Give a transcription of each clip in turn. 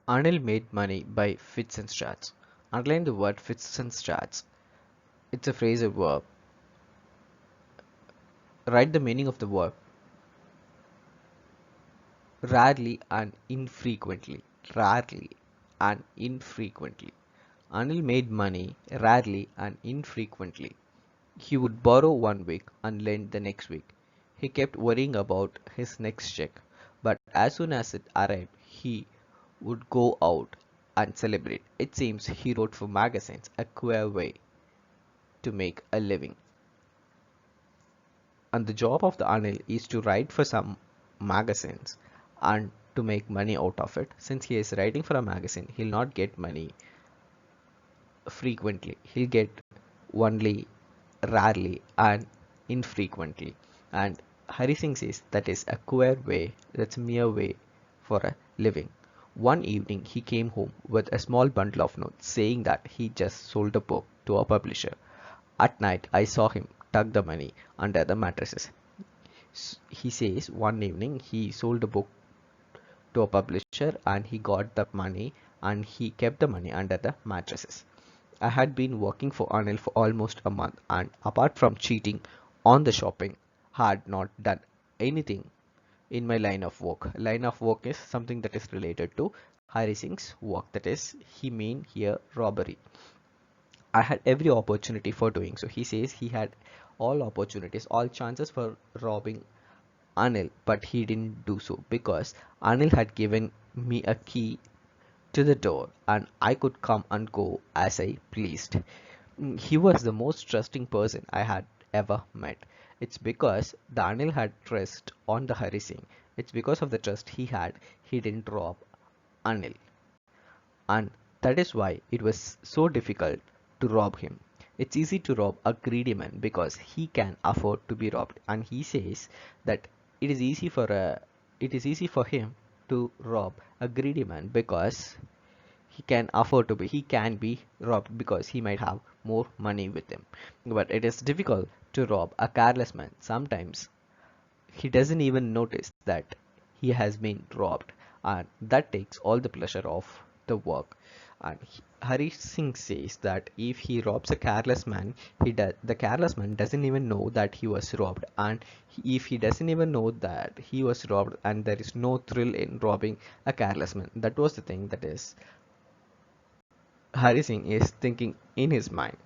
Anil made money by fits and starts. Underline the word fits and starts. It's a phrasal verb. Write the meaning of the word rarely and infrequently. Rarely and infrequently. Anil made money rarely and infrequently. He would borrow one week and lend the next week. He kept worrying about his next check, but as soon as it arrived, he would go out and celebrate. It seems he wrote for magazines, a queer way to make a living. And the job of the Anil is to write for some magazines and to make money out of it. Since he is writing for a magazine, he'll not get money frequently. He'll get only rarely and infrequently. And Hari Singh says that is a queer way, that's a mere way for a living. One evening he came home with a small bundle of notes saying that he just sold a book to a publisher. At night I saw him tuck the money under the mattresses. He says one evening he sold a book to a publisher and he got the money and he kept the money under the mattresses. I had been working for Anil for almost a month and apart from cheating on the shopping, had not done anything in my line of work. Line of work is something that is related to Hari Singh's work. That is, he mean here robbery. I had every opportunity for doing so. He says he had all opportunities, all chances for robbing Anil, but he didn't do so because Anil had given me a key to the door and I could come and go as I pleased. He was the most trusting person I had ever met. It's because Daniel had trust on the Hari Singh. It's because of the trust he had, he didn't rob Anil. And that is why it was so difficult to rob him. It's easy to rob a greedy man because he can afford to be robbed. And he says that it is easy for him to rob a greedy man because he can be robbed because he might have more money with him, but it is difficult to rob a careless man. Sometimes he doesn't even notice that he has been robbed, and that takes all the pleasure of the work. And Hari Singh says that if he robs a careless man, the careless man doesn't even know that he was robbed, and if he doesn't even know that he was robbed, and there is no thrill in robbing a careless man. That was the thing that is Hari Singh is thinking in his mind.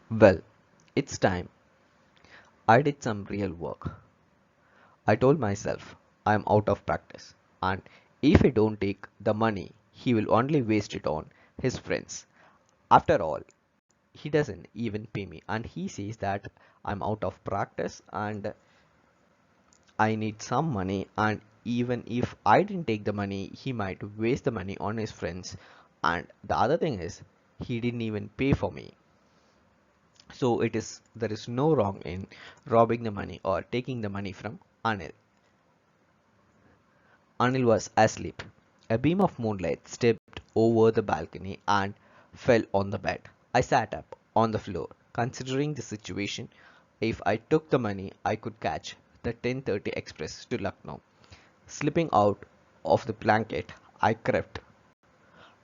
Well, it's time. I did some real work. I told myself I'm out of practice, and if I don't take the money, he will only waste it on his friends. After all, he doesn't even pay me, and he says that I'm out of practice and I need some money, and even if I didn't take the money, he might waste the money on his friends. And the other thing is, he didn't even pay for me. So there is no wrong in robbing the money or taking the money from Anil. Anil was asleep. A beam of moonlight stepped over the balcony and fell on the bed. I sat up on the floor, considering the situation. If I took the money, I could catch the 10:30 express to Lucknow. Slipping out of the blanket, I crept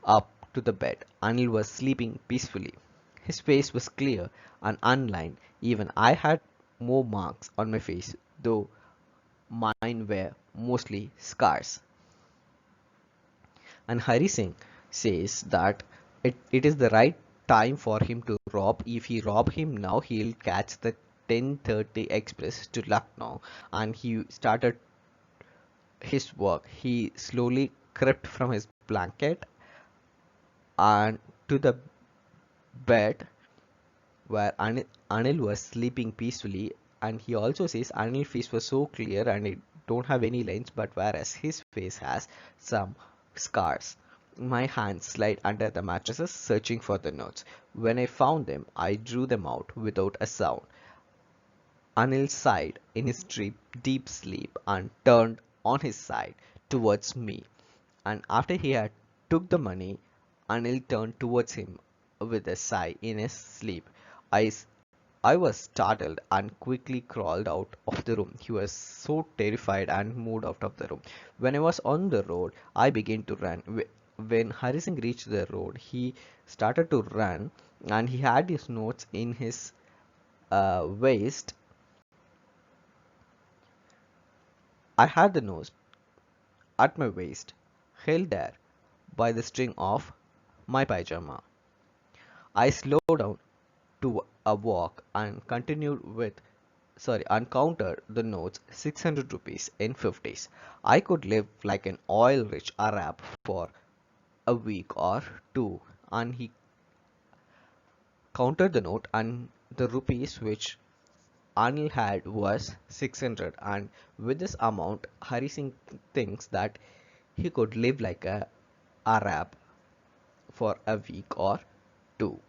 up to the bed. Anil was sleeping peacefully. His face was clear and unlined. Even I had more marks on my face, though mine were mostly scars. And Hari Singh says that it is the right time for him to rob. If he rob him now, he'll catch the 10:30 express to Lucknow. And he started his work. He slowly crept from his blanket and to the bed where Anil was sleeping peacefully. And he also says Anil's face was so clear and it don't have any lines, but whereas his face has some scars. My hands slid under the mattresses searching for the notes. When I found them, I drew them out without a sound. Anil sighed in his deep sleep and turned on his side towards me. And after he had took the money, Anil turned towards him with a sigh in his sleep. I I was startled and quickly crawled out of the room. He was so terrified and moved out of the room. When I was on the road, I began to run. When Hari Singh reached the road, he started to run and he had his notes in his waist. I had the notes at my waist, held there by the string of my pajama. I slowed down to a walk and continued with and counted the notes 600 rupees in 50s. I could live like an oil rich Arab for a week or two, and he counted the note and the rupees which Anil had was 600, and with this amount Hari Singh thinks that he could live like a Arab for a week or two.